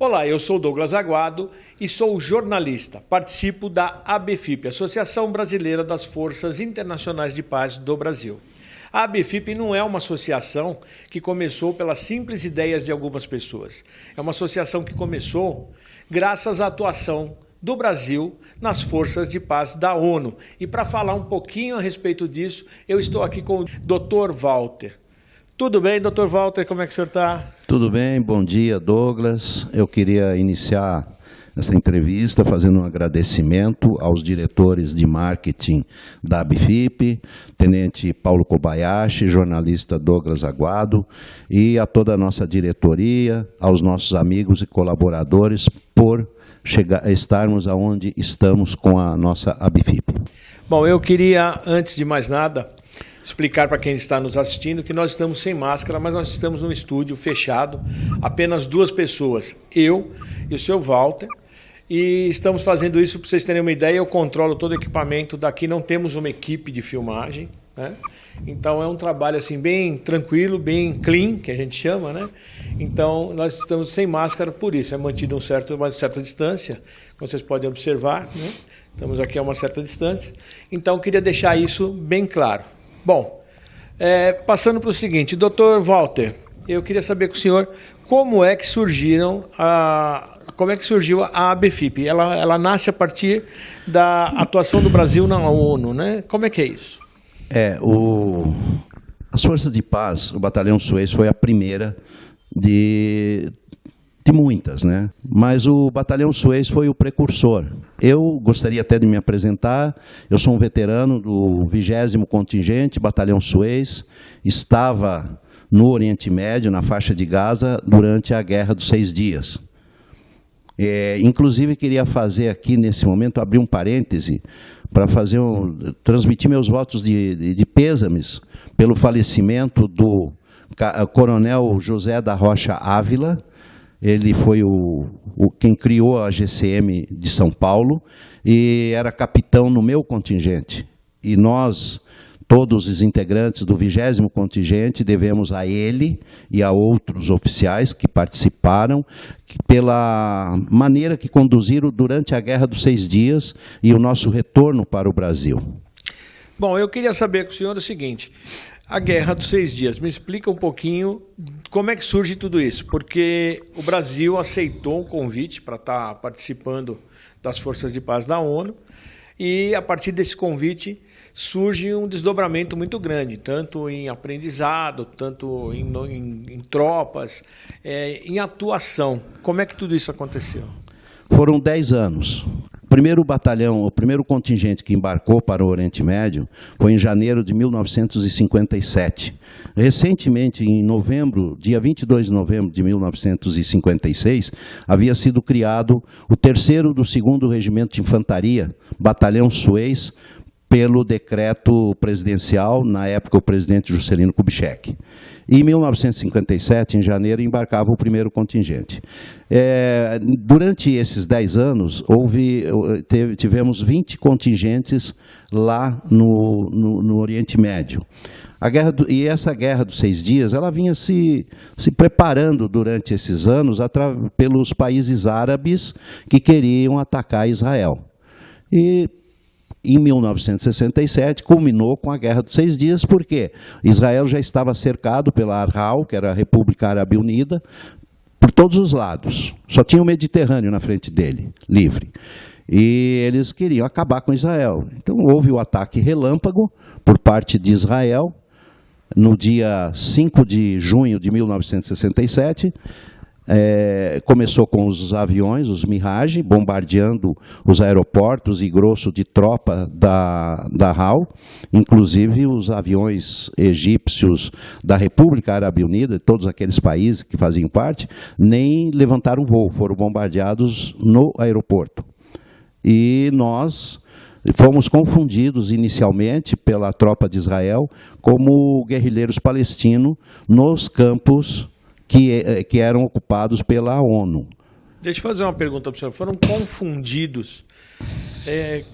Olá, eu sou Douglas Aguado e sou jornalista. Participo da ABFIP, Associação Brasileira das Forças Internacionais de Paz do Brasil. A ABFIP não é uma associação que começou pelas simples ideias de algumas pessoas. É uma associação que começou graças à atuação do Brasil nas forças de paz da ONU. E para falar um pouquinho a respeito disso, eu estou aqui com o Dr. Walter. Tudo bem, Dr. Walter? Como é que o senhor está? Tudo bem, bom dia, Douglas. Eu queria iniciar essa entrevista fazendo um agradecimento aos diretores de marketing da ABFIP, Tenente Paulo Kobayashi, jornalista Douglas Aguado, e a toda a nossa diretoria, aos nossos amigos e colaboradores por estarmos aonde estamos com a nossa ABFIP. Bom, eu queria, antes de mais nada, explicar para quem está nos assistindo que nós estamos sem máscara, mas nós estamos num estúdio fechado, apenas duas pessoas, eu e o seu Walter, e estamos fazendo isso, para vocês terem uma ideia, eu controlo todo o equipamento daqui, não temos uma equipe de filmagem, né? Então é um trabalho assim bem tranquilo, bem clean, que a gente chama, né? Então nós estamos sem máscara por isso, é mantido uma certa distância, como vocês podem observar, né? Estamos aqui a uma certa distância, então eu queria deixar isso bem claro. Bom, passando para o seguinte, Dr. Walter, eu queria saber com o senhor como é que surgiu a ABFIP. Ela nasce a partir da atuação do Brasil na ONU, né? Como é que é isso? As Forças de Paz, o Batalhão Suez foi a primeira de muitas, né? Mas o Batalhão Suez foi o precursor. Eu gostaria até de me apresentar, eu sou um veterano do 20º Contingente, Batalhão Suez, estava no Oriente Médio, na faixa de Gaza, durante a Guerra dos 6 Dias. Inclusive, queria fazer aqui, nesse momento, abrir um parêntese, para transmitir meus votos de pêsames pelo falecimento do coronel José da Rocha Ávila. Ele foi quem criou a GCM de São Paulo e era capitão no meu contingente. E nós, todos os integrantes do 20º Contingente, devemos a ele e a outros oficiais que participaram pela maneira que conduziram durante a Guerra dos 6 Dias e o nosso retorno para o Brasil. Bom, eu queria saber com o senhor o seguinte: a Guerra dos 6 Dias, me explica um pouquinho como é que surge tudo isso, porque o Brasil aceitou um convite para estar participando das Forças de Paz da ONU e a partir desse convite surge um desdobramento muito grande, tanto em aprendizado, tanto em tropas, em atuação. Como é que tudo isso aconteceu? Foram 10 anos. O primeiro contingente que embarcou para o Oriente Médio foi em janeiro de 1957. Recentemente, em novembro, dia 22 de novembro de 1956, havia sido criado o 3º do 2º Regimento de Infantaria, Batalhão Suez, pelo decreto presidencial, na época o presidente Juscelino Kubitschek. E em 1957, em janeiro, embarcava o primeiro contingente. Durante esses 10 anos, tivemos 20 contingentes lá no Oriente Médio. E essa Guerra dos 6 Dias, ela vinha se preparando durante esses anos pelos países árabes que queriam atacar Israel. E em 1967, culminou com a Guerra dos 6 Dias, porque Israel já estava cercado pela Arral, que era a República Árabe Unida, por todos os lados. Só tinha o Mediterrâneo na frente dele, livre. E eles queriam acabar com Israel. Então houve o ataque relâmpago por parte de Israel, no dia 5 de junho de 1967, começou com os aviões, os Mirage, bombardeando os aeroportos e grosso de tropa da RAL, inclusive os aviões egípcios da República Árabe Unida, todos aqueles países que faziam parte, nem levantaram voo, foram bombardeados no aeroporto. E nós fomos confundidos inicialmente pela tropa de Israel como guerrilheiros palestinos nos campos que eram ocupados pela ONU. Deixa eu fazer uma pergunta para o senhor. Foram confundidos.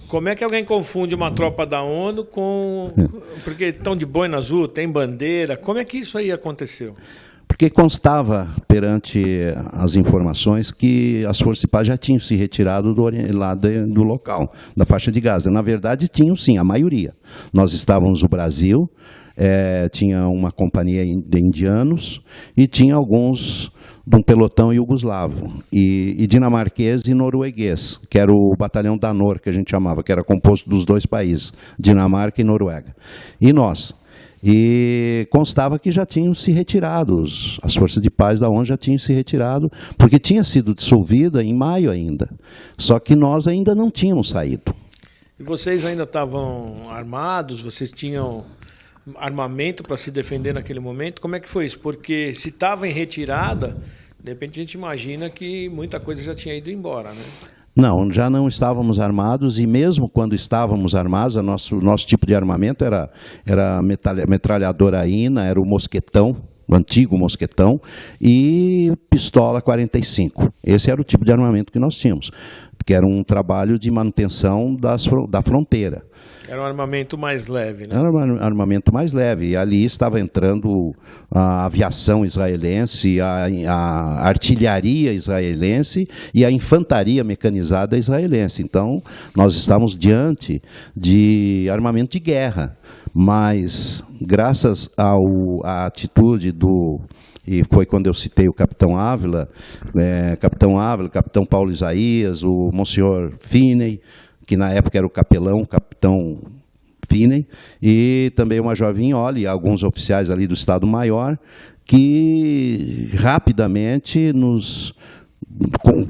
Como é que alguém confunde uma tropa da ONU com... Porque estão de boina azul, tem bandeira. Como é que isso aí aconteceu? Porque Porque constava perante as informações que as forças de paz já tinham se retirado do local, da faixa de Gaza. Na verdade, tinham sim, a maioria. Nós estávamos no Brasil, tinha uma companhia de indianos e tinha alguns de um pelotão iugoslavo, e dinamarquês e norueguês, que era o batalhão Danor, que a gente chamava, que era composto dos dois países, Dinamarca e Noruega. E nós. E constava que já tinham se retirado, as forças de paz da ONU já tinham se retirado, porque tinha sido dissolvida em maio ainda. Só que nós ainda não tínhamos saído. E vocês ainda estavam armados? Vocês tinham armamento para se defender naquele momento? Como é que foi isso? Porque se estava em retirada, de repente a gente imagina que muita coisa já tinha ido embora, né? Não, já não estávamos armados, e mesmo quando estávamos armados, nosso tipo de armamento era metralhadora INA, era o mosquetão, o antigo mosquetão, e pistola 45. Esse era o tipo de armamento que nós tínhamos, que era um trabalho de manutenção da fronteira. Era um armamento mais leve, né? Era um armamento mais leve, e ali estava entrando a aviação israelense, a artilharia israelense e a infantaria mecanizada israelense. Então, nós estamos diante de armamento de guerra, mas graças à atitude e foi quando eu citei o Capitão Ávila, Capitão Paulo Isaías, o Monsenhor Finney, que na época era o capelão, Capitão Finney, e também o Major Vignoli, e alguns oficiais ali do Estado-Maior, que rapidamente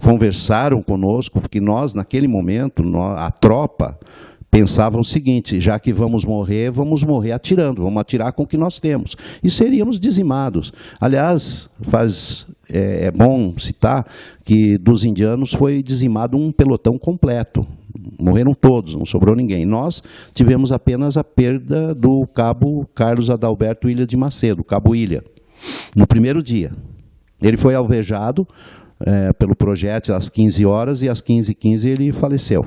conversaram conosco, porque nós, naquele momento, a tropa pensava o seguinte: já que vamos morrer atirando, vamos atirar com o que nós temos. E seríamos dizimados. Aliás, é bom citar que dos indianos foi dizimado um pelotão completo. Morreram todos, não sobrou ninguém. Nós tivemos apenas a perda do cabo Carlos Adalberto Ilha de Macedo, cabo Ilha, no primeiro dia. Ele foi alvejado pelo projétil às 15 horas e às 15h15 ele faleceu.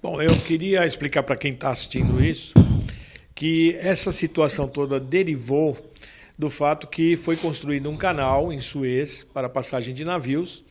Bom, eu queria explicar para quem está assistindo isso que essa situação toda derivou do fato que foi construído um canal em Suez para passagem de navios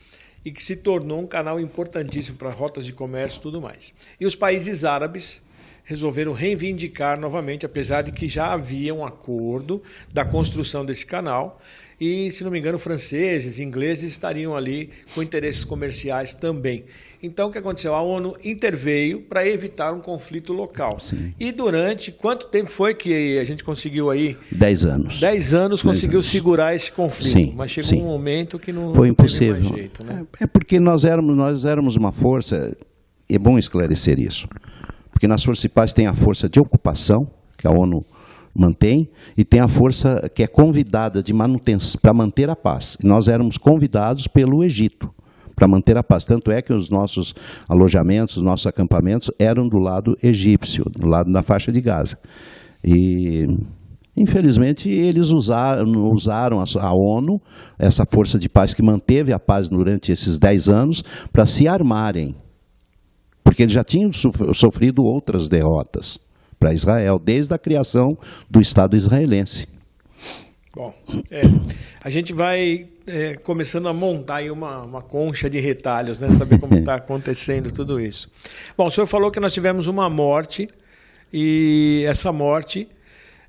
e que se tornou um canal importantíssimo para rotas de comércio e tudo mais. E os países árabes resolveram reivindicar novamente, apesar de que já havia um acordo da construção desse canal, e, se não me engano, franceses, ingleses estariam ali com interesses comerciais também. Então, o que aconteceu? A ONU interveio para evitar um conflito local. Sim. E durante, quanto tempo foi que a gente conseguiu aí? 10 anos. 10 anos conseguiu segurar esse conflito. Sim, mas chegou um momento que não foi impossível. Teve mais jeito, né? É porque nós éramos uma força, é bom esclarecer isso, porque nas forças de paz tem a força de ocupação, que a ONU mantém, e tem a força que é convidada de manutenção para manter a paz. E nós éramos convidados pelo Egito para manter a paz. Tanto é que os nossos alojamentos, os nossos acampamentos eram do lado egípcio, do lado da faixa de Gaza. E, infelizmente, eles usaram a ONU, essa força de paz que manteve a paz durante esses 10 anos, para se armarem. Porque eles já tinham sofrido outras derrotas para Israel, desde a criação do Estado israelense. Bom, a gente vai começando a montar aí uma concha de retalhos, né? Saber como está acontecendo tudo isso. Bom, o senhor falou que nós tivemos uma morte, e essa morte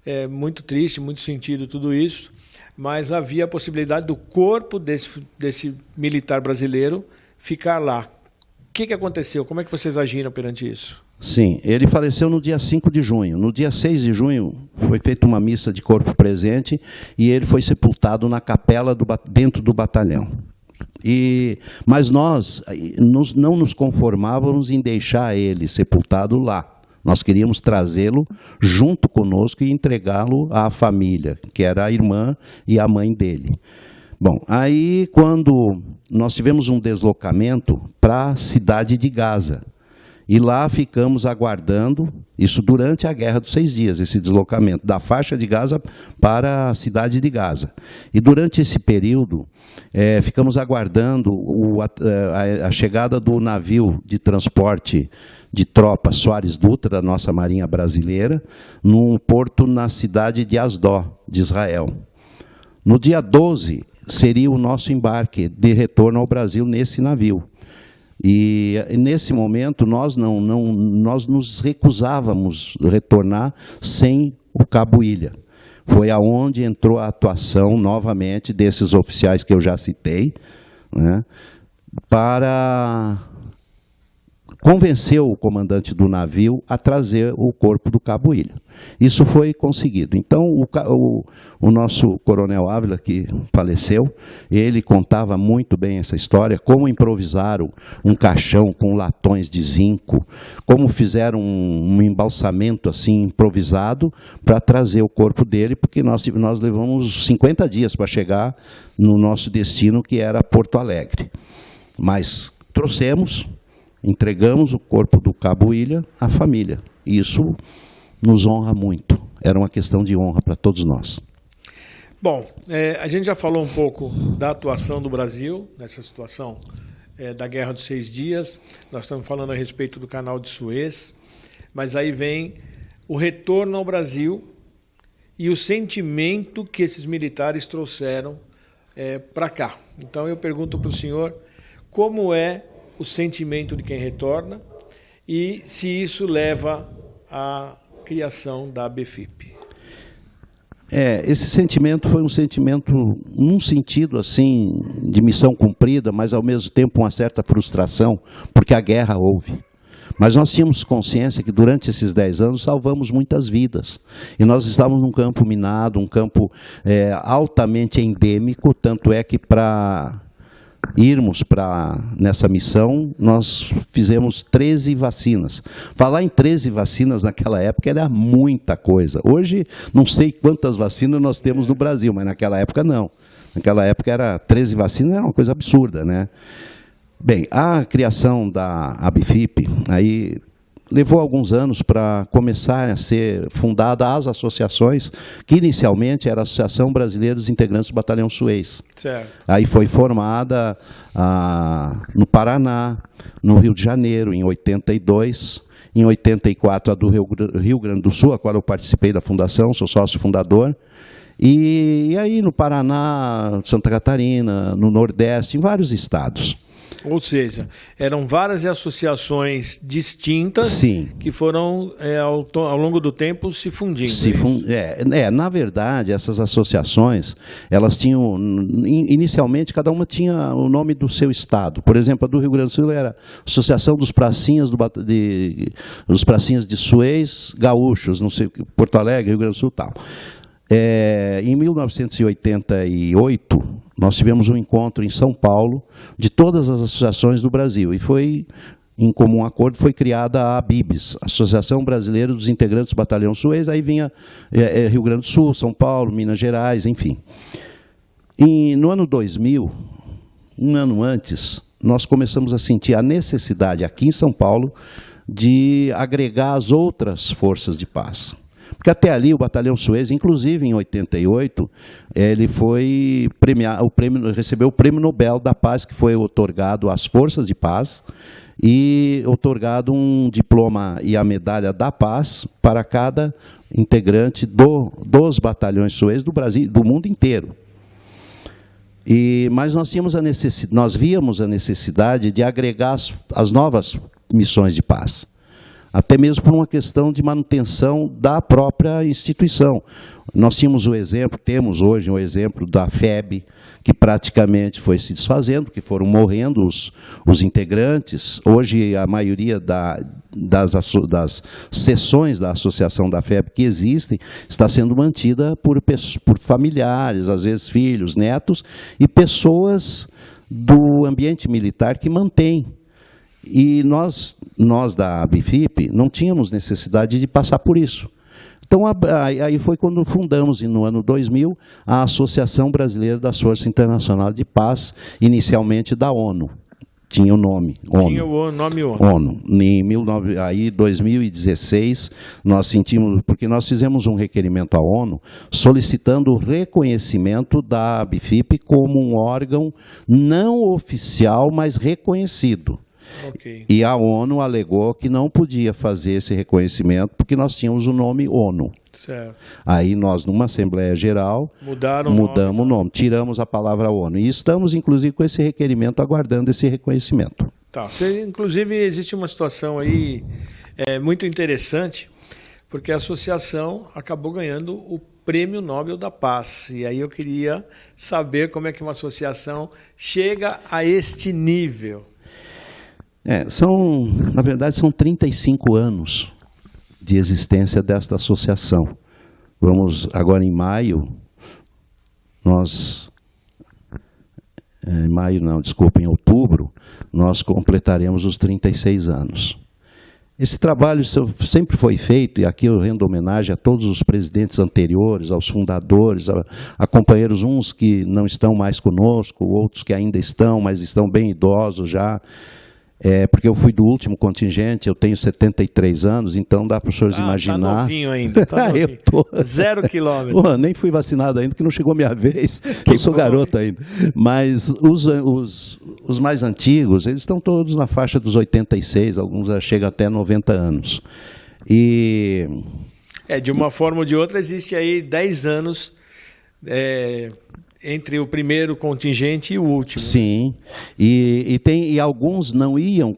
é muito triste, muito sentido tudo isso, mas havia a possibilidade do corpo desse militar brasileiro ficar lá. O que aconteceu? Como é que vocês agiram perante isso? Sim, ele faleceu no dia 5 de junho. No dia 6 de junho foi feita uma missa de corpo presente e ele foi sepultado na capela dentro do batalhão. Mas nós não nos conformávamos em deixar ele sepultado lá. Nós queríamos trazê-lo junto conosco e entregá-lo à família, que era a irmã e a mãe dele. Bom, aí quando nós tivemos um deslocamento para a cidade de Gaza, e lá ficamos aguardando, isso durante a Guerra dos 6 Dias, esse deslocamento da faixa de Gaza para a cidade de Gaza. E durante esse período, ficamos aguardando a chegada do navio de transporte de tropas Soares Dutra, da nossa Marinha Brasileira, num porto na cidade de Asdó, de Israel. No dia 12 seria o nosso embarque de retorno ao Brasil nesse navio. E nesse momento nós nos recusávamos a retornar sem o Cabo Ilha. Foi aonde entrou a atuação novamente desses oficiais que eu já citei, né, para convencer o comandante do navio a trazer o corpo do Cabo Ilha. Isso foi conseguido. Então, o nosso coronel Ávila, que faleceu, ele contava muito bem essa história, como improvisaram um caixão com latões de zinco, como fizeram um embalsamento assim improvisado para trazer o corpo dele, porque nós levamos 50 dias para chegar no nosso destino, que era Porto Alegre. Mas trouxemos, entregamos o corpo do Cabo Ilha à família. E isso nos honra muito. Era uma questão de honra para todos nós. Bom, a gente já falou um pouco da atuação do Brasil nessa situação da Guerra dos 6 Dias. Nós estamos falando a respeito do Canal de Suez. Mas aí vem o retorno ao Brasil e o sentimento que esses militares trouxeram para cá. Então eu pergunto para o senhor como é o sentimento de quem retorna e se isso leva à criação da ABFIP. Esse sentimento foi um sentimento, num sentido assim, de missão cumprida, mas ao mesmo tempo uma certa frustração, porque a guerra houve. Mas nós tínhamos consciência que durante esses 10 anos salvamos muitas vidas. E nós estávamos num campo minado, um campo altamente endêmico, tanto é que para irmos nessa missão, nós fizemos 13 vacinas. Falar em 13 vacinas naquela época era muita coisa. Hoje, não sei quantas vacinas nós temos no Brasil, mas naquela época não. Naquela época 13 vacinas era uma coisa absurda, né? Bem, a criação da ABFIP, aí levou alguns anos para começar a ser fundada as associações, que inicialmente era a Associação Brasileira dos Integrantes do Batalhão Suez. Certo. Aí foi formada no Paraná, no Rio de Janeiro, em 82, em 84 a do Rio Grande do Sul, a qual eu participei da fundação, sou sócio fundador, e aí no Paraná, Santa Catarina, no Nordeste, em vários estados. Ou seja, eram várias associações distintas. Sim. Que foram, ao longo do tempo, se fundindo. Na verdade, essas associações, elas tinham, inicialmente, cada uma tinha o nome do seu estado. Por exemplo, a do Rio Grande do Sul era Associação dos Pracinhas, dos Pracinhas de Suez Gaúchos, não sei, Porto Alegre, Rio Grande do Sul e tal. Em 1988, nós tivemos um encontro em São Paulo de todas as associações do Brasil e foi, em comum acordo, foi criada a ABIBS, Associação Brasileira dos Integrantes do Batalhão Suez, aí vinha Rio Grande do Sul, São Paulo, Minas Gerais, enfim. E no ano 2000, um ano antes, nós começamos a sentir a necessidade aqui em São Paulo de agregar as outras forças de paz. Porque até ali o Batalhão Suez, inclusive em 88, ele foi recebeu o Prêmio Nobel da Paz, que foi otorgado às forças de paz e otorgado um diploma e a medalha da paz para cada integrante dos batalhões Suez do Brasil, do mundo inteiro. Mas nós víamos a necessidade de agregar as novas missões de paz. Até mesmo por uma questão de manutenção da própria instituição. Nós temos hoje o exemplo da FEB, que praticamente foi se desfazendo, que foram morrendo os integrantes. Hoje, a maioria das seções da associação da FEB que existem está sendo mantida por familiares, às vezes filhos, netos, e pessoas do ambiente militar que mantêm. E nós da ABFIP não tínhamos necessidade de passar por isso. Então, aí foi quando fundamos, no ano 2000, a Associação Brasileira das Forças Internacionais de Paz, inicialmente da ONU. Tinha o nome ONU. Tinha o nome ONU. Em 2016, nós sentimos, porque nós fizemos um requerimento à ONU solicitando o reconhecimento da ABFIP como um órgão não oficial, mas reconhecido. Ok. E a ONU alegou que não podia fazer esse reconhecimento porque nós tínhamos o nome ONU. Certo. Aí nós, numa Assembleia Geral, mudamos o nome, tiramos a palavra ONU. E estamos, inclusive, com esse requerimento, aguardando esse reconhecimento. Tá. Inclusive, existe uma situação aí muito interessante, porque a associação acabou ganhando o Prêmio Nobel da Paz. E aí eu queria saber como é que uma associação chega a este nível. Na verdade, são 35 anos de existência desta associação. Vamos, agora em maio, em outubro, nós completaremos os 36 anos. Esse trabalho sempre foi feito, e aqui eu rendo homenagem a todos os presidentes anteriores, aos fundadores, a companheiros, uns que não estão mais conosco, outros que ainda estão, mas estão bem idosos já. Porque eu fui do último contingente, eu tenho 73 anos, então dá para os senhores imaginar. Tá novinho ainda, tá novinho. Eu tô... 0 quilômetros. Nem fui vacinado ainda, que não chegou a minha vez, eu sou garoto ainda. Mas os mais antigos, eles estão todos na faixa dos 86, alguns chegam até 90 anos. De uma forma ou de outra, existe aí 10 anos... entre o primeiro contingente e o último. Sim, e alguns não iam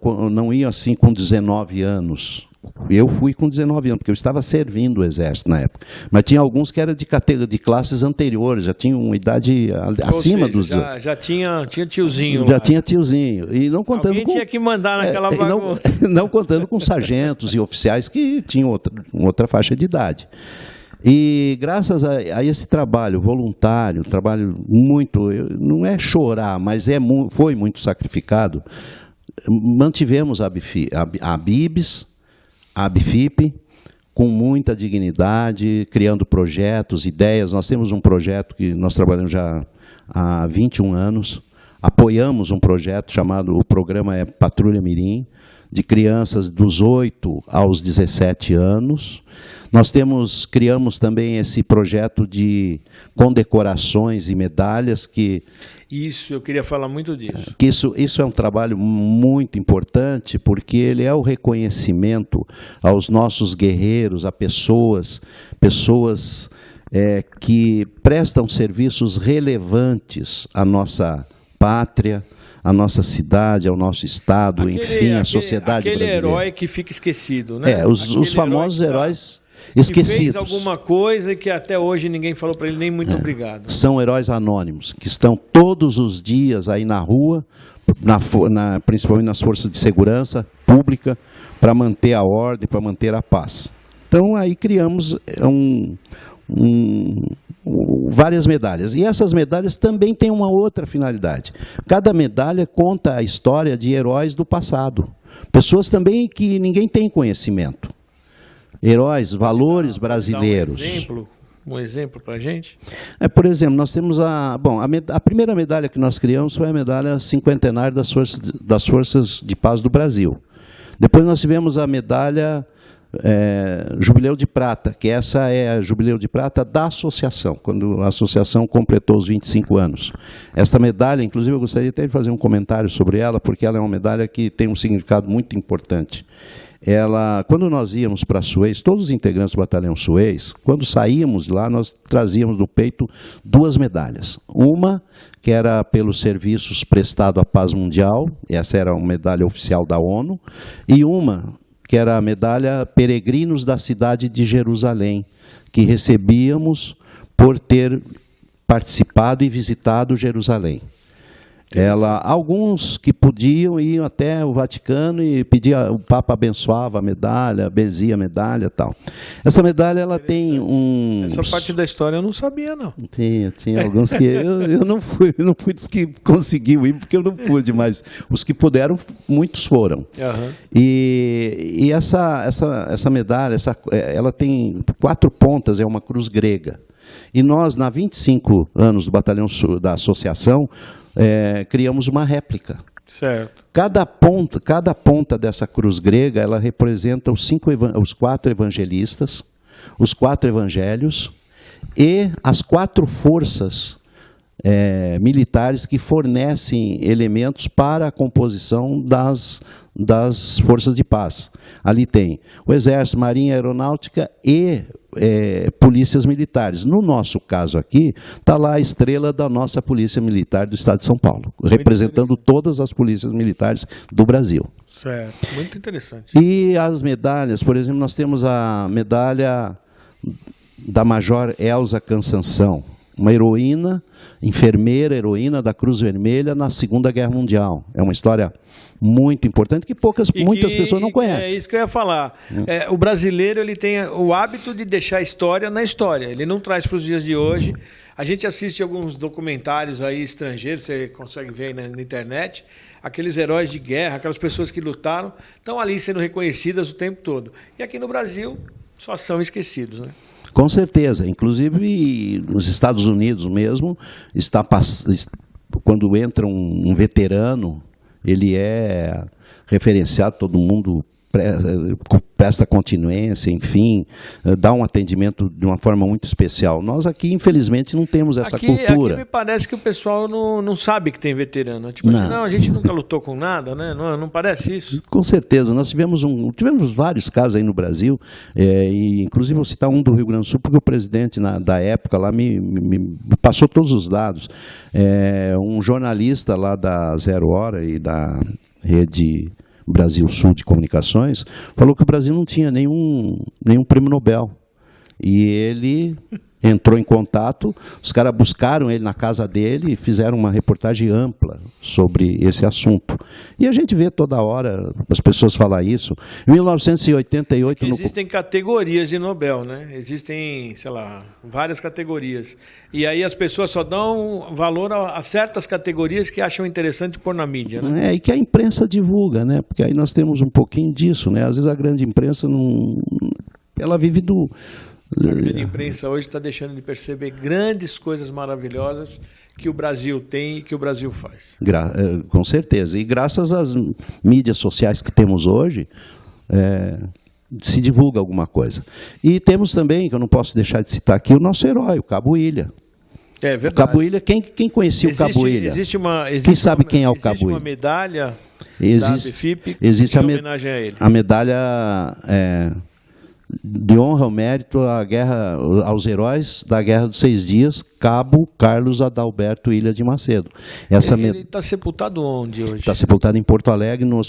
assim com 19 anos. Eu fui com 19 anos, porque eu estava servindo o Exército na época. Mas tinha alguns que eram de classes anteriores, já tinham uma idade acima dos... Já tinha tiozinho. Já tinha tiozinho. E não contando Alguém tinha que mandar naquela bagunça. Não contando com sargentos e oficiais que tinham outra faixa de idade. E graças a esse trabalho voluntário, trabalho muito, não é chorar, mas foi muito sacrificado, mantivemos a ABIBS, a ABFIP, com muita dignidade, criando projetos, ideias. Nós temos um projeto que nós trabalhamos já há 21 anos, apoiamos um projeto chamado, o programa é Patrulha Mirim, de crianças dos 8 aos 17 anos. Nós criamos também esse projeto de condecorações e medalhas que... Isso, eu queria falar muito disso. Que isso é um trabalho muito importante, porque ele é o reconhecimento aos nossos guerreiros, a pessoas que prestam serviços relevantes à nossa pátria, à nossa cidade, ao nosso estado, enfim, à sociedade brasileira. Aquele herói que fica esquecido, né? Os famosos heróis esquecidos. Que fez alguma coisa e que até hoje ninguém falou para ele nem muito obrigado. São heróis anônimos, que estão todos os dias aí na rua, principalmente nas forças de segurança pública, para manter a ordem, para manter a paz. Então, aí criamos várias medalhas. E essas medalhas também têm uma outra finalidade. Cada medalha conta a história de heróis do passado. Pessoas também que ninguém tem conhecimento. Heróis, valores brasileiros. Um exemplo para a gente? Por exemplo, nós temos a primeira medalha que nós criamos foi a medalha cinquentenária das Forças de Paz do Brasil. Depois nós tivemos a medalha Jubileu de Prata, que essa é a Jubileu de Prata da associação, quando a associação completou os 25 anos. Esta medalha, inclusive, eu gostaria até de fazer um comentário sobre ela, porque ela é uma medalha que tem um significado muito importante. Quando nós íamos para Suez, todos os integrantes do batalhão Suez, quando saíamos de lá, nós trazíamos no peito 2 medalhas. Uma, que era pelos serviços prestados à paz mundial, essa era uma medalha oficial da ONU, e uma, que era a medalha Peregrinos da Cidade de Jerusalém, que recebíamos por ter participado e visitado Jerusalém. Alguns que podiam iam até o Vaticano e o Papa abençoava a medalha, benzia a medalha e tal. Essa medalha ela tem Essa parte da história eu não sabia, não. Tinha alguns que eu não fui dos que conseguiu ir, porque eu não pude, mas os que puderam, muitos foram. Uhum. E essa medalha, ela tem 4 pontas, é uma cruz grega. E nós, na 25 anos do batalhão da associação, criamos uma réplica. Certo. Cada ponta dessa cruz grega, ela representa os 4 evangelistas, os 4 evangelhos e as 4 forças militares que fornecem elementos para a composição das forças de paz. Ali tem o Exército, Marinha, Aeronáutica e polícias militares. No nosso caso aqui, está lá a estrela da nossa Polícia Militar do Estado de São Paulo, representando todas as polícias militares do Brasil. Certo, muito interessante. E as medalhas, por exemplo, nós temos a medalha da Major Elza Cansanção, uma enfermeira heroína da Cruz Vermelha na Segunda Guerra Mundial. É uma história muito importante que muitas pessoas não conhecem. É isso que eu ia falar. O brasileiro ele tem o hábito de deixar a história na história. Ele não traz para os dias de hoje. A gente assiste alguns documentários aí estrangeiros, você consegue ver aí na internet, aqueles heróis de guerra, aquelas pessoas que lutaram, estão ali sendo reconhecidas o tempo todo. E aqui no Brasil só são esquecidos, né? Com certeza. Inclusive, nos Estados Unidos mesmo, quando entra um veterano, ele é referenciado, todo mundo presta continência, enfim, dá um atendimento de uma forma muito especial. Nós aqui, infelizmente, não temos essa cultura. Aqui me parece que o pessoal não sabe que tem veterano. Tipo assim, não, a gente nunca lutou com nada, né? Não parece isso. Com certeza. Nós tivemos vários casos aí no Brasil, e inclusive vou citar um do Rio Grande do Sul, porque o presidente da época lá me passou todos os dados. Um jornalista lá da Zero Hora e da Rede Brasil Sul de Comunicações, falou que o Brasil não tinha nenhum prêmio Nobel. E ele entrou em contato, os caras buscaram ele na casa dele e fizeram uma reportagem ampla sobre esse assunto. E a gente vê toda hora as pessoas falar isso. Em 1988... Existem categorias de Nobel, né? Existem, sei lá, várias categorias. E aí as pessoas só dão valor a certas categorias que acham interessante pôr na mídia, né? E que a imprensa divulga, né? Porque aí nós temos um pouquinho disso, né? Às vezes a grande imprensa ela vive do... A grande imprensa hoje está deixando de perceber grandes coisas maravilhosas que o Brasil tem e que o Brasil faz. Com certeza. E graças às mídias sociais que temos hoje, se divulga alguma coisa. E temos também, que eu não posso deixar de citar aqui, o nosso herói, o Cabo Ilha. É verdade. O Cabo Ilha, quem conhecia o Cabo Ilha? Quem sabe quem é o Cabo Ilha? Existe uma medalha da ABFIP existe em homenagem a ele. A medalha... de honra ao mérito aos heróis da Guerra dos 6 Dias, Cabo Carlos Adalberto Ilha de Macedo. Ele está sepultado onde hoje? Está sepultado em Porto Alegre, no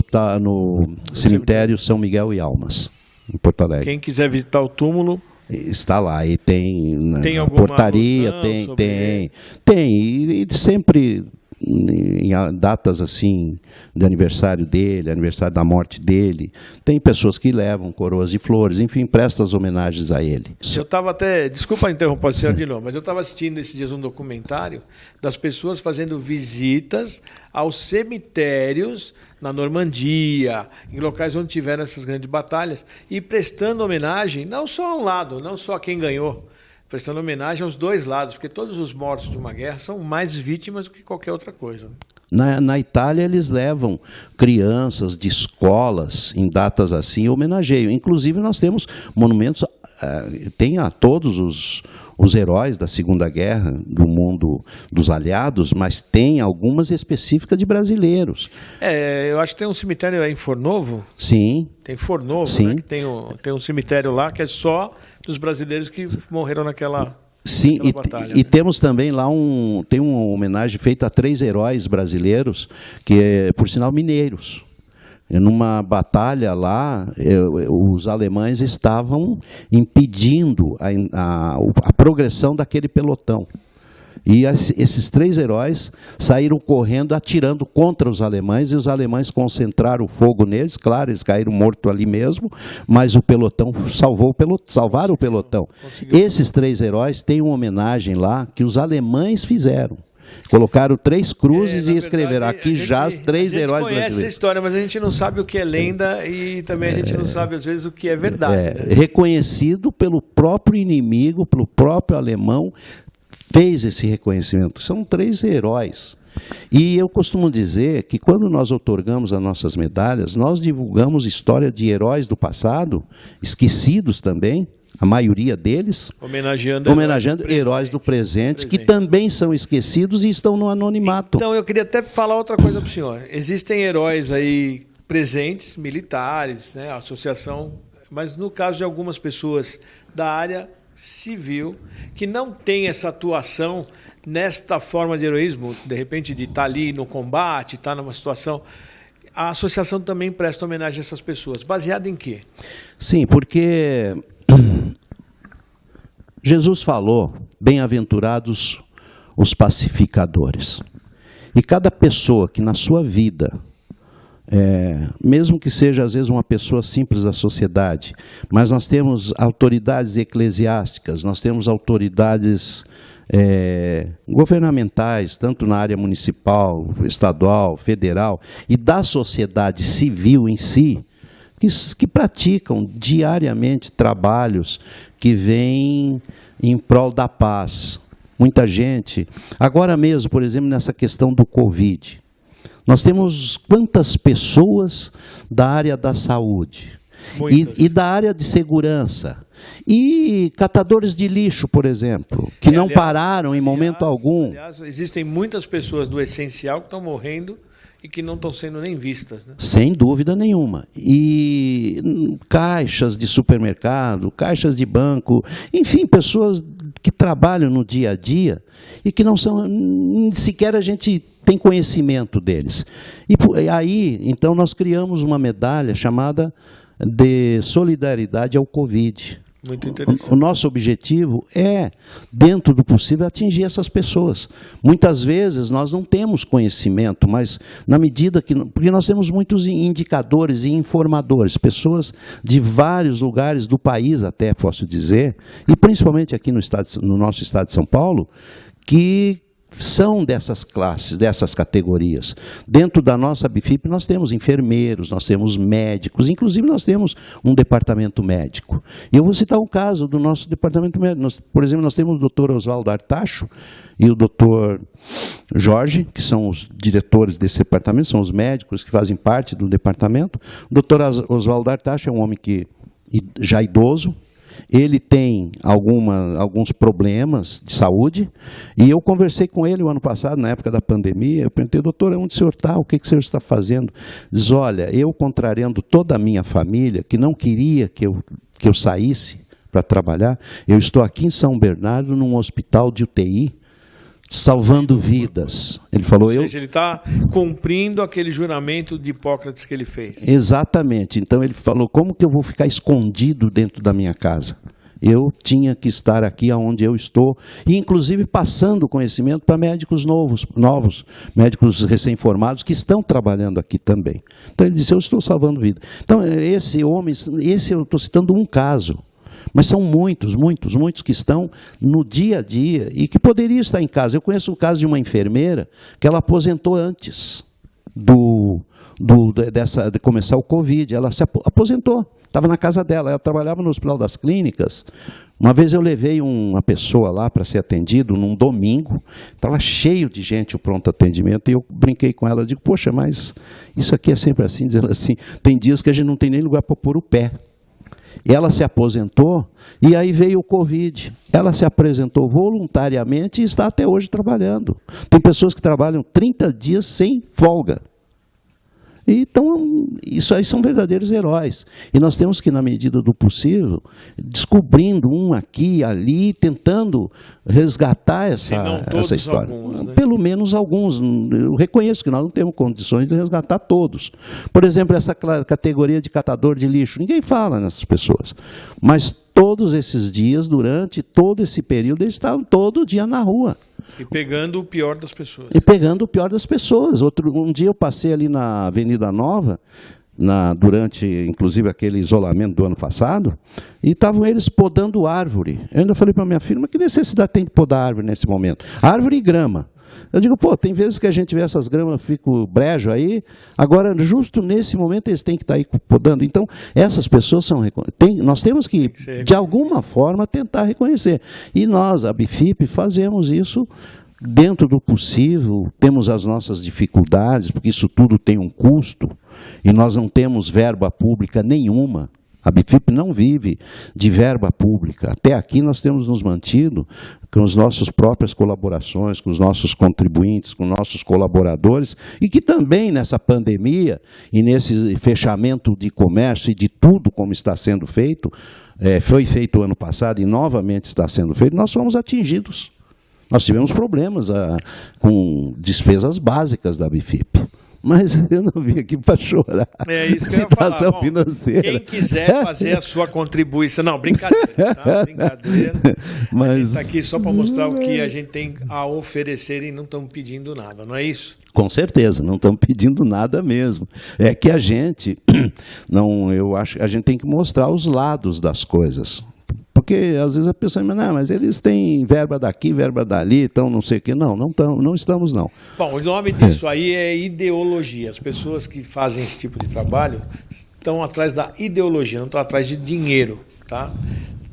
cemitério São Miguel e Almas, em Porto Alegre. Quem quiser visitar o túmulo... Está lá, e tem alguma portaria, tem. E sempre... em datas assim de aniversário dele, aniversário da morte dele, tem pessoas que levam coroas de flores, enfim, prestam as homenagens a ele. Eu estava desculpa interromper o senhor de novo, mas eu estava assistindo esses dias um documentário das pessoas fazendo visitas aos cemitérios na Normandia, em locais onde tiveram essas grandes batalhas, e prestando homenagem não só a um lado, não só a quem ganhou, prestando homenagem aos dois lados, porque todos os mortos de uma guerra são mais vítimas do que qualquer outra coisa. Na Itália, eles levam crianças de escolas em datas assim e homenageiam. Inclusive, nós temos monumentos, tem a todos os heróis da Segunda Guerra, do mundo dos aliados, mas tem algumas específicas de brasileiros. Eu acho que tem um cemitério aí em Fornovo. Sim. Tem Fornovo, sim. Né? Que tem um cemitério lá que é só dos brasileiros que morreram naquela... Sim, e temos também lá tem uma homenagem feita a 3 heróis brasileiros, que por sinal mineiros. Numa batalha lá, os alemães estavam impedindo a progressão daquele pelotão. E esses 3 heróis saíram correndo, atirando contra os alemães, e os alemães concentraram o fogo neles. Claro, eles caíram mortos ali mesmo, mas o pelotão salvaram o pelotão. Esses 3 heróis têm uma homenagem lá que os alemães fizeram. Colocaram 3 cruzes e escreveram: aqui jaz 3 heróis brasileiros. A gente conhece essa história, mas a gente não sabe o que é lenda e também a gente não sabe, às vezes, o que é verdade. Né? Reconhecido pelo próprio inimigo, pelo próprio alemão, fez esse reconhecimento. São 3 heróis. E eu costumo dizer que quando nós outorgamos as nossas medalhas, nós divulgamos história de heróis do passado, esquecidos também, a maioria deles, homenageando heróis do presente, que também são esquecidos e estão no anonimato. Então, eu queria até falar outra coisa para o senhor. Existem heróis aí presentes, militares, né, associação, mas no caso de algumas pessoas da área civil, que não tem essa atuação nesta forma de heroísmo, de repente de estar ali no combate, estar numa situação... A associação também presta homenagem a essas pessoas. Baseada em quê? Sim, porque Jesus falou, bem-aventurados os pacificadores. E cada pessoa que na sua vida, mesmo que seja às vezes uma pessoa simples da sociedade, mas nós temos autoridades eclesiásticas, nós temos autoridades governamentais, tanto na área municipal, estadual, federal, e da sociedade civil em si, que praticam diariamente trabalhos que vêm em prol da paz. Muita gente. Agora mesmo, por exemplo, nessa questão do Covid, nós temos quantas pessoas da área da saúde e da área de segurança, e catadores de lixo, por exemplo, que não pararam em momento algum. Aliás, existem muitas pessoas do essencial que estão morrendo e que não estão sendo nem vistas, né? Sem dúvida nenhuma. E caixas de supermercado, caixas de banco, enfim, pessoas que trabalham no dia a dia e que não são, sequer a gente tem conhecimento deles. E aí, então, nós criamos uma medalha chamada de solidariedade ao Covid. Muito interessante. O nosso objetivo é, dentro do possível, atingir essas pessoas. Muitas vezes nós não temos conhecimento, mas na medida que... Porque nós temos muitos indicadores e informadores, pessoas de vários lugares do país, até posso dizer, e principalmente aqui no nosso estado de São Paulo, que são dessas classes, dessas categorias. Dentro da nossa ABFIP nós temos enfermeiros, nós temos médicos, inclusive nós temos um departamento médico. E eu vou citar um caso do nosso departamento médico. Por exemplo, nós temos o Dr. Oswaldo Artacho e o Dr. Jorge, que são os diretores desse departamento, são os médicos que fazem parte do departamento. O Dr. Oswaldo Artacho é um homem já idoso. Ele tem alguns problemas de saúde, e eu conversei com ele o ano passado, na época da pandemia. Eu perguntei: doutor, onde o senhor está? O que o senhor está fazendo? Diz: olha, eu, contrariando toda a minha família, que não queria que eu saísse para trabalhar, eu estou aqui em São Bernardo, num hospital de UTI, salvando vidas. Ele falou... Ou seja, ele está cumprindo aquele juramento de Hipócrates que ele fez. Exatamente. Então ele falou: como que eu vou ficar escondido dentro da minha casa? Eu tinha que estar aqui onde eu estou, e inclusive passando conhecimento para médicos novos, médicos recém-formados que estão trabalhando aqui também. Então ele disse: eu estou salvando vida. Então esse homem, eu estou citando um caso, mas são muitos que estão no dia a dia e que poderiam estar em casa. Eu conheço o caso de uma enfermeira que ela aposentou antes de começar o Covid. Ela se aposentou, estava na casa dela, ela trabalhava no Hospital das Clínicas. Uma vez eu levei uma pessoa lá para ser atendido num domingo, estava cheio de gente o pronto atendimento, e eu brinquei com ela, digo: poxa, mas isso aqui é sempre assim, dizendo assim, tem dias que a gente não tem nem lugar para pôr o pé. Ela se aposentou e aí veio o Covid. Ela se apresentou voluntariamente e está até hoje trabalhando. Tem pessoas que trabalham 30 dias sem folga. Então, isso aí são verdadeiros heróis. E nós temos que, na medida do possível, descobrindo um aqui e ali, tentando resgatar essa história. Alguns, né? Pelo menos alguns. Eu reconheço que nós não temos condições de resgatar todos. Por exemplo, essa categoria de catador de lixo. Ninguém fala nessas pessoas. Mas todos esses dias, durante todo esse período, eles estavam todo dia na rua. E pegando o pior das pessoas. Um dia eu passei ali na Avenida Nova, durante, inclusive, aquele isolamento do ano passado, e estavam eles podando árvore. Eu ainda falei para minha filha: mas que necessidade tem de podar árvore nesse momento? Árvore e grama. Eu digo: pô, tem vezes que a gente vê essas gramas, fica brejo aí, agora, justo nesse momento, eles têm que estar aí podando. Então, essas pessoas nós temos que, de alguma forma, tentar reconhecer. E nós, a ABFIP, fazemos isso dentro do possível. Temos as nossas dificuldades, porque isso tudo tem um custo, e nós não temos verba pública nenhuma A BFIP não vive de verba pública. Até aqui nós temos nos mantido com as nossas próprias colaborações, com os nossos contribuintes, com nossos colaboradores, e que também nessa pandemia e nesse fechamento de comércio e de tudo como está sendo feito, foi feito ano passado e novamente está sendo feito, nós fomos atingidos. Nós tivemos problemas com despesas básicas da BFIP. Mas eu não vim aqui para chorar. É isso que situação eu ia falar. financeira. Quem quiser fazer a sua contribuição... Não, brincadeira, tá? Brincadeira. Mas... A gente está aqui só para mostrar o que a gente tem a oferecer e não estamos pedindo nada, não é isso? Com certeza, não estamos pedindo nada mesmo. É que a gente, eu acho que a gente tem que mostrar os lados das coisas. Porque às vezes a pessoa diz, não, mas eles têm verba daqui, verba dali, então não sei o quê. Não estamos não. Bom, o nome disso aí é ideologia. As pessoas que fazem esse tipo de trabalho estão atrás da ideologia, não estão atrás de dinheiro, tá?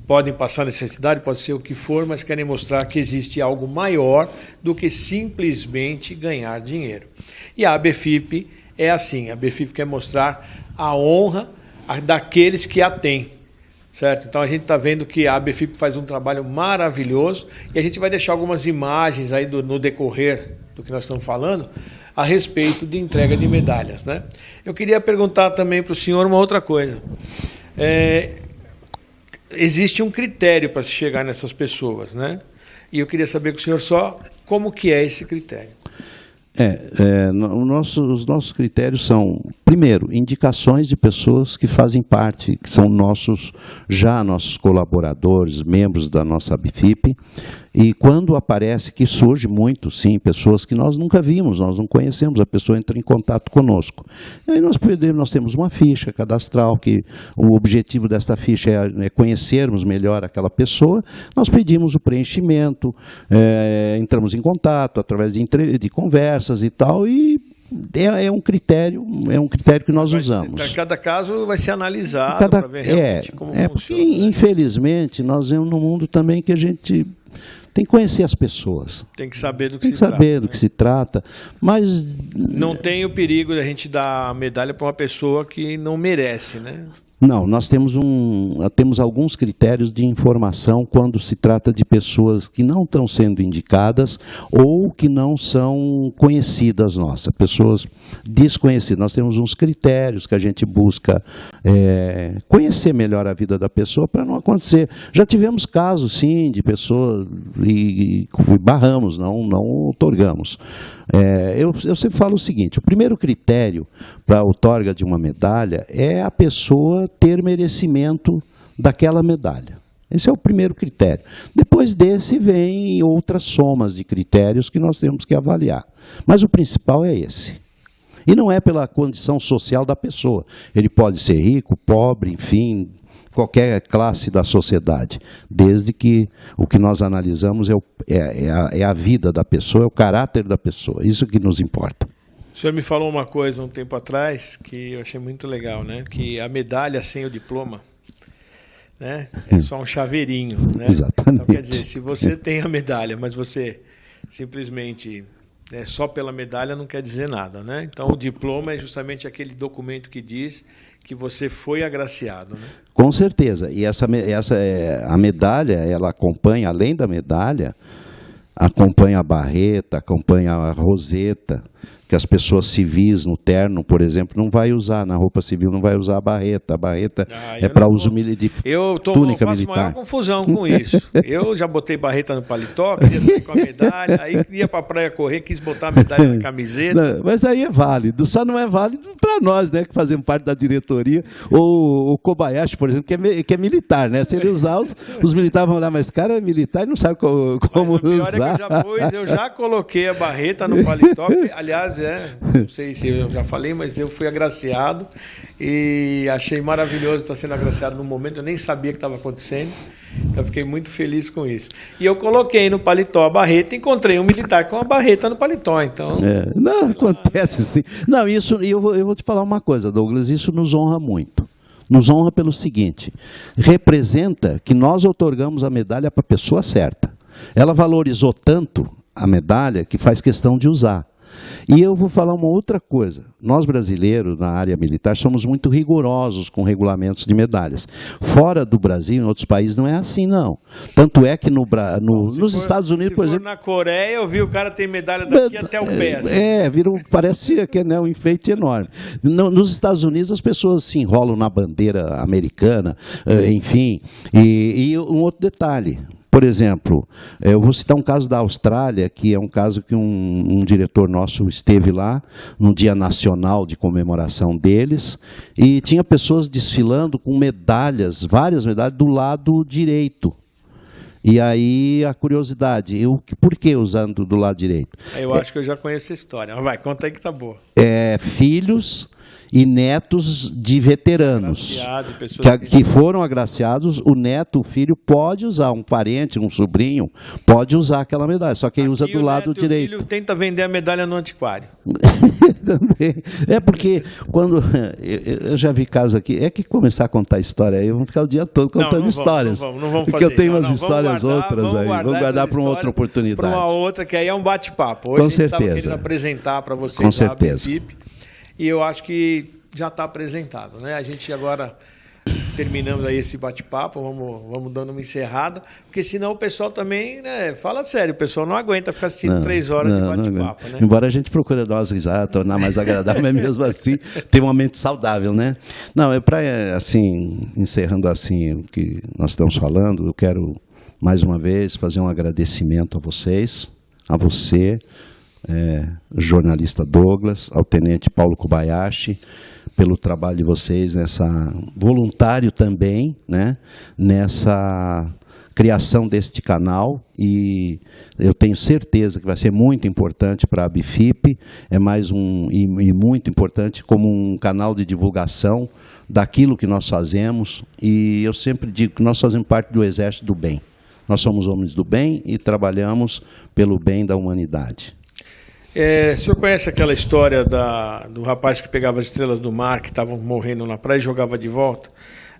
Podem passar necessidade, pode ser o que for, mas querem mostrar que existe algo maior do que simplesmente ganhar dinheiro. E a ABFIP é assim, a ABFIP quer mostrar a honra daqueles que a têm. Certo? Então a gente está vendo que a ABFIP faz um trabalho maravilhoso e a gente vai deixar algumas imagens aí no decorrer do que nós estamos falando a respeito de entrega de medalhas, né? Eu queria perguntar também para o senhor uma outra coisa. Existe um critério para se chegar nessas pessoas, né? E eu queria saber com o senhor só como que é esse critério. Os nossos critérios são, primeiro, indicações de pessoas que fazem parte, que são nossos colaboradores, membros da nossa ABFIP, e quando aparece, que surge muito, sim, pessoas que nós nunca vimos, nós não conhecemos, a pessoa entra em contato conosco. E aí nós temos uma ficha cadastral, que o objetivo desta ficha é conhecermos melhor aquela pessoa, nós pedimos o preenchimento, entramos em contato através de conversas e tal, e é um critério que nós usamos. Cada caso vai ser analisado para ver realmente como funciona. Porque, infelizmente, nós vivemos num mundo também que a gente tem que conhecer as pessoas. Tem que saber do que se trata. Tem que saber do que se trata, mas... Não tem o perigo de a gente dar a medalha para uma pessoa que não merece, né? Não, nós temos alguns critérios de informação quando se trata de pessoas que não estão sendo indicadas ou que não são conhecidas nossas, pessoas desconhecidas. Nós temos uns critérios que a gente busca conhecer melhor a vida da pessoa para não acontecer. Já tivemos casos, sim, de pessoas e barramos, não otorgamos. Eu sempre falo o seguinte, o primeiro critério para a outorga de uma medalha é a pessoa ter merecimento daquela medalha. Esse é o primeiro critério. Depois desse vem outras somas de critérios que nós temos que avaliar. Mas o principal é esse. E não é pela condição social da pessoa. Ele pode ser rico, pobre, enfim, qualquer classe da sociedade, desde que o que nós analisamos é a vida da pessoa, é o caráter da pessoa, isso que nos importa. O senhor me falou uma coisa um tempo atrás que eu achei muito legal, né? Que a medalha sem o diploma, né, é só um chaveirinho, né? Exatamente. Então, quer dizer, se você tem a medalha, mas você simplesmente só pela medalha não quer dizer nada, né? Então o diploma é justamente aquele documento que diz que você foi agraciado, né? Com certeza. E a medalha, ela acompanha, além da medalha, acompanha a barreta, acompanha a roseta, que as pessoas civis no terno, por exemplo, não vai usar, na roupa civil não vai usar a barreta. A barreta é para uso de túnica militar. Eu faço maior confusão com isso. Eu já botei barreta no paletó, queria sair com a medalha, aí ia para a praia correr, quis botar a medalha na camiseta. Não, mas aí é válido, só não é válido para nós, né, que fazemos parte da diretoria, ou o Kobayashi, por exemplo, que é militar, né? Se ele usar, os militares vão olhar, mas cara é militar e não sabe como o pior usar. É que eu já coloquei a barreta no paletó, aliás, não sei se eu já falei, mas eu fui agraciado e achei maravilhoso estar sendo agraciado no momento, eu nem sabia o que estava acontecendo, então fiquei muito feliz com isso. E eu coloquei no paletó a barreta e encontrei um militar com a barreta no paletó, então... Não, acontece sim. Não, isso, eu vou te falar uma coisa, Douglas, isso nos honra muito. Nos honra pelo seguinte, representa que nós outorgamos a medalha para a pessoa certa. Ela valorizou tanto a medalha que faz questão de usar. E eu vou falar uma outra coisa. Nós brasileiros, na área militar, somos muito rigorosos com regulamentos de medalhas. Fora do Brasil, em outros países, não é assim, não. Tanto é que nos Estados Unidos, por exemplo... na Coreia, eu vi o cara tem medalha daqui até o pé. Assim. Parece que é um enfeite enorme. Nos Estados Unidos, as pessoas se enrolam na bandeira americana, enfim. E um outro detalhe... Por exemplo, eu vou citar um caso da Austrália, que é um caso que um diretor nosso esteve lá, no Dia Nacional de comemoração deles, e tinha pessoas desfilando com medalhas, várias medalhas, do lado direito. E aí a curiosidade, por que usando do lado direito? Eu acho que eu já conheço a história. Vai, conta aí que tá boa. Filhos e netos de veteranos que foram agraciados. O neto, o filho, pode usar, um parente, um sobrinho, pode usar aquela medalha, só que ele usa do lado direito. O filho tenta vender a medalha no antiquário. Também. Porque quando... Eu já vi casos aqui, é que começar a contar história aí, vamos ficar o dia todo contando histórias. Não vamos porque eu tenho umas histórias outras aí. Vamos guardar para uma outra oportunidade. Para uma outra, que aí é um bate-papo. Hoje com certeza. A gente estava querendo apresentar para vocês com certeza. a BFIP, e eu acho que já está apresentado, né? A gente agora terminamos aí esse bate-papo, vamos dando uma encerrada, porque senão o pessoal também, né, fala sério, o pessoal não aguenta ficar assistindo 3 horas de bate-papo, né? Embora a gente procure dar umas risadas, tornar mais agradável, mas mesmo assim ter uma mente saudável, né? Não, para assim, encerrando assim o que nós estamos falando, eu quero mais uma vez fazer um agradecimento a vocês, a você, jornalista Douglas, ao tenente Paulo Kobayashi, pelo trabalho de vocês, voluntário também, né, nessa criação deste canal, e eu tenho certeza que vai ser muito importante para a BFIP, e muito importante como um canal de divulgação daquilo que nós fazemos, e eu sempre digo que nós fazemos parte do Exército do Bem. Nós somos homens do bem e trabalhamos pelo bem da humanidade. O senhor conhece aquela história do rapaz que pegava as estrelas do mar, que estavam morrendo na praia e jogava de volta?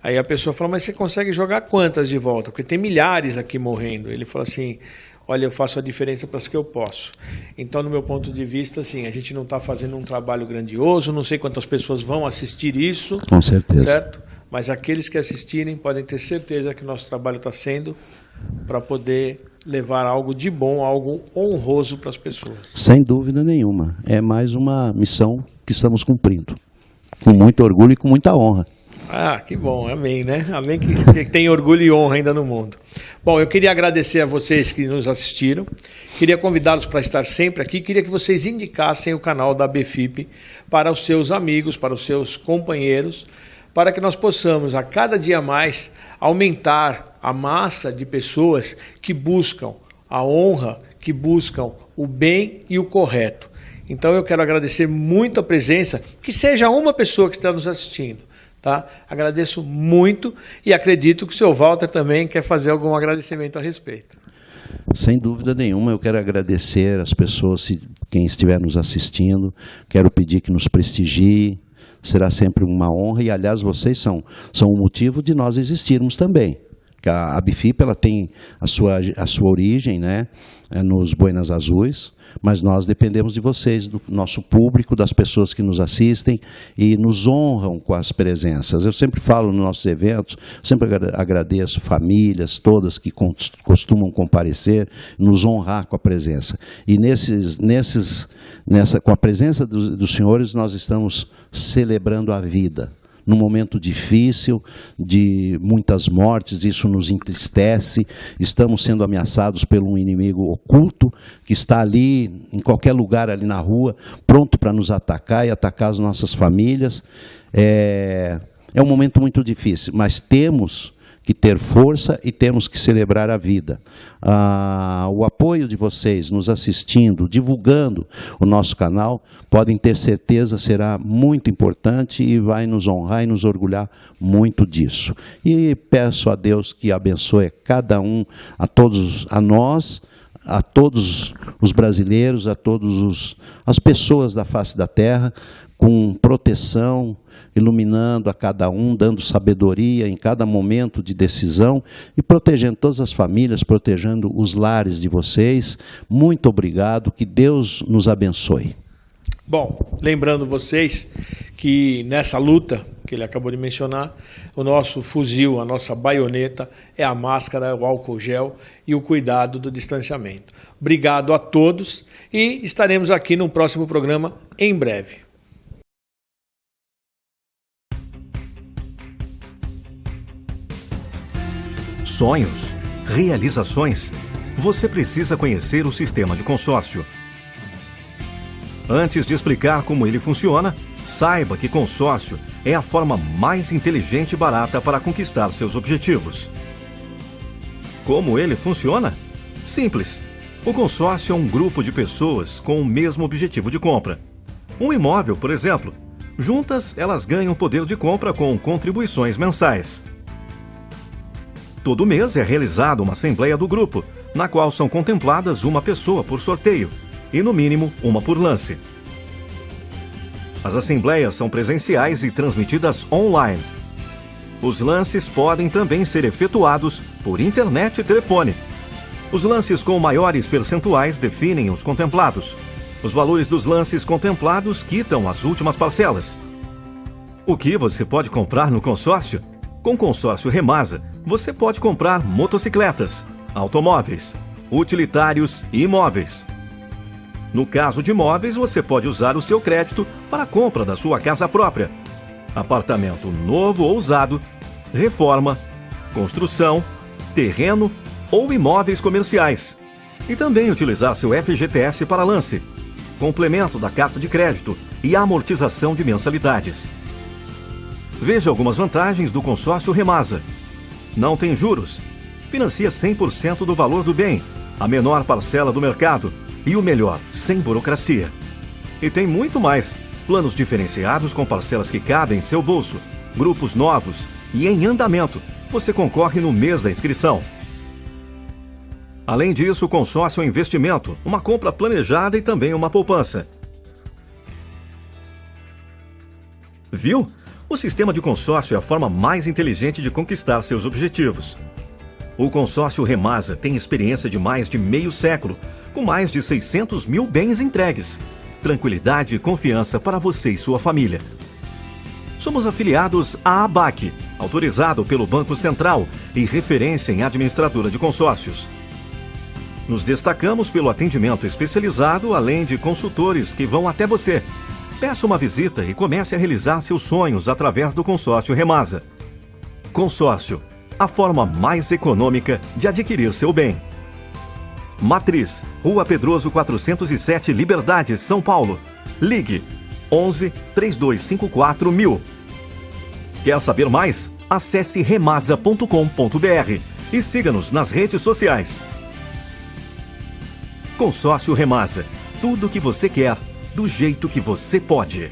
Aí a pessoa falou, mas você consegue jogar quantas de volta? Porque tem milhares aqui morrendo. Ele falou assim, olha, eu faço a diferença para as que eu posso. Então, no meu ponto de vista, assim, a gente não está fazendo um trabalho grandioso, não sei quantas pessoas vão assistir isso. Com certeza. Certo? Mas aqueles que assistirem podem ter certeza que o nosso trabalho está sendo para poder levar algo de bom, algo honroso para as pessoas. Sem dúvida nenhuma. É mais uma missão que estamos cumprindo. Com muito orgulho e com muita honra. Ah, que bom. Amém, né? Amém que tem orgulho e honra ainda no mundo. Bom, eu queria agradecer a vocês que nos assistiram. Queria convidá-los para estar sempre aqui. Queria que vocês indicassem o canal da BFIP para os seus amigos, para os seus companheiros, para que nós possamos, a cada dia mais, aumentar a massa de pessoas que buscam a honra, que buscam o bem e o correto. Então eu quero agradecer muito a presença, que seja uma pessoa que está nos assistindo, tá? Agradeço muito e acredito que o seu Walter também quer fazer algum agradecimento a respeito. Sem dúvida nenhuma, eu quero agradecer as pessoas, quem estiver nos assistindo, quero pedir que nos prestigie, será sempre uma honra, e aliás vocês são o motivo de nós existirmos também. A BFIP ela tem a sua origem, né, nos Buenas Azuis, mas nós dependemos de vocês, do nosso público, das pessoas que nos assistem e nos honram com as presenças. Eu sempre falo nos nossos eventos, sempre agradeço famílias todas que costumam comparecer, nos honrar com a presença. E com a presença dos senhores, nós estamos celebrando a vida. Num momento difícil, de muitas mortes, isso nos entristece, estamos sendo ameaçados por um inimigo oculto, que está ali, em qualquer lugar ali na rua, pronto para nos atacar e atacar as nossas famílias. É um momento muito difícil, mas temos que ter força e temos que celebrar a vida. O apoio de vocês nos assistindo, divulgando o nosso canal, podem ter certeza, será muito importante e vai nos honrar e nos orgulhar muito disso. E peço a Deus que abençoe cada um, a todos, a nós, a todos os brasileiros, a todas as pessoas da face da terra, com proteção, iluminando a cada um, dando sabedoria em cada momento de decisão e protegendo todas as famílias, protegendo os lares de vocês. Muito obrigado, que Deus nos abençoe. Bom, lembrando vocês que nessa luta que ele acabou de mencionar, o nosso fuzil, a nossa baioneta é a máscara, o álcool gel e o cuidado do distanciamento. Obrigado a todos e estaremos aqui no próximo programa em breve. Sonhos, realizações. Você precisa conhecer o sistema de consórcio. Antes de explicar como ele funciona, saiba que consórcio é a forma mais inteligente e barata para conquistar seus objetivos. Como ele funciona? Simples. O consórcio é um grupo de pessoas com o mesmo objetivo de compra. Um imóvel, por exemplo. Juntas, elas ganham poder de compra com contribuições mensais. Todo mês é realizada uma assembleia do grupo, na qual são contempladas uma pessoa por sorteio e, no mínimo, uma por lance. As assembleias são presenciais e transmitidas online. Os lances podem também ser efetuados por internet e telefone. Os lances com maiores percentuais definem os contemplados. Os valores dos lances contemplados quitam as últimas parcelas. O que você pode comprar no consórcio? Com o consórcio Remasa, você pode comprar motocicletas, automóveis, utilitários e imóveis. No caso de imóveis, você pode usar o seu crédito para a compra da sua casa própria, apartamento novo ou usado, reforma, construção, terreno ou imóveis comerciais. E também utilizar seu FGTS para lance, complemento da carta de crédito e amortização de mensalidades. Veja algumas vantagens do consórcio Remasa. Não tem juros, financia 100% do valor do bem, a menor parcela do mercado e o melhor, sem burocracia. E tem muito mais, planos diferenciados com parcelas que cabem em seu bolso, grupos novos e em andamento. Você concorre no mês da inscrição. Além disso, o consórcio é um investimento, uma compra planejada e também uma poupança. Viu? O sistema de consórcio é a forma mais inteligente de conquistar seus objetivos. O consórcio Remasa tem experiência de mais de meio século, com mais de 600 mil bens entregues. Tranquilidade e confiança para você e sua família. Somos afiliados à ABAC, autorizado pelo Banco Central e referência em administradora de consórcios. Nos destacamos pelo atendimento especializado, além de consultores que vão até você. Peça uma visita e comece a realizar seus sonhos através do consórcio Remasa. Consórcio, a forma mais econômica de adquirir seu bem. Matriz, Rua Pedroso 407, Liberdade, São Paulo. Ligue 11 3254 1000. Quer saber mais? Acesse remasa.com.br e siga-nos nas redes sociais. Consórcio Remasa. Tudo o que você quer, do jeito que você pode.